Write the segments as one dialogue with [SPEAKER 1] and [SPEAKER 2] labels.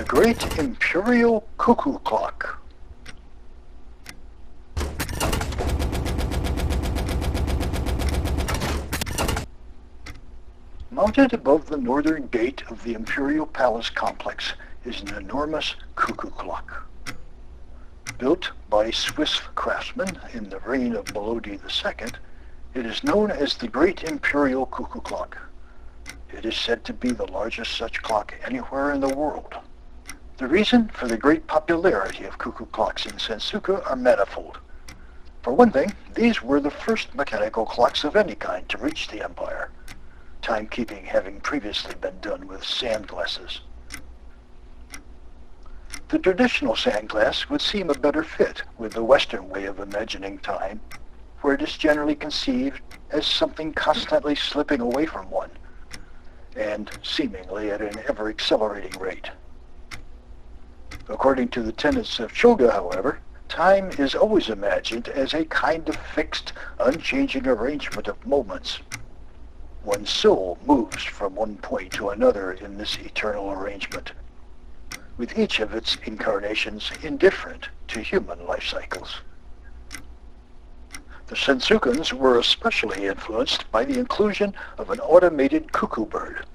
[SPEAKER 1] Great Imperial Cuckoo Clock. Mounted above the northern gate of the Imperial Palace complex is an enormous cuckoo clock. Built by Swiss craftsmen in the reign of Melody II, it is known as the Great Imperial Cuckoo Clock. It is said to be the largest such clock anywhere in the world. The reason for the great popularity of cuckoo clocks in Sensuke are manifold. For one thing, these were the first mechanical clocks of any kind to reach the Empire, timekeeping having previously been done with sand glasses. The traditional sand glass would seem a better fit with the Western way of imagining time, where it is generally conceived as something constantly slipping away from one, and seemingly at an ever-accelerating rate. According to the tenets of Choga, however, time is always imagined as a kind of fixed, unchanging arrangement of moments. One's soul moves from one point to another in this eternal arrangement, with each of its incarnations indifferent to human life cycles. The Sensukens were especially influenced by the inclusion of an automated cuckoo bird.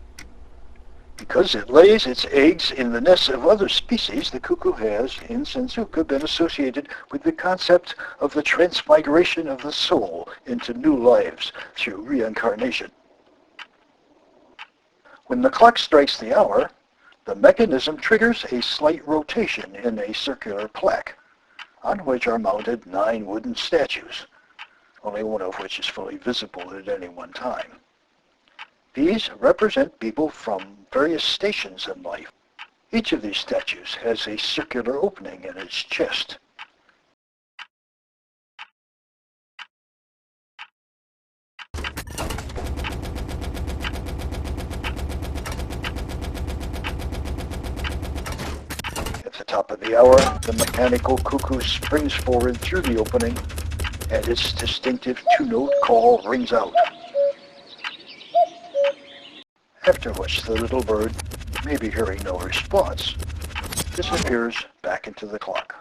[SPEAKER 1] Because it lays its eggs in the nests of other species, the cuckoo has, in Sensuke, been associated with the concept of the transmigration of the soul into new lives through reincarnation. When the clock strikes the hour, the mechanism triggers a slight rotation in a circular plaque, on which are mounted 9 wooden statues, only one of which is fully visible at any one time. These represent people from various stations in life. Each of these statues has a circular opening in its chest. At the top of the hour, the mechanical cuckoo springs forward through the opening, and its distinctive 2-note call rings out. After which the little bird, maybe hearing no response, disappears back into the clock.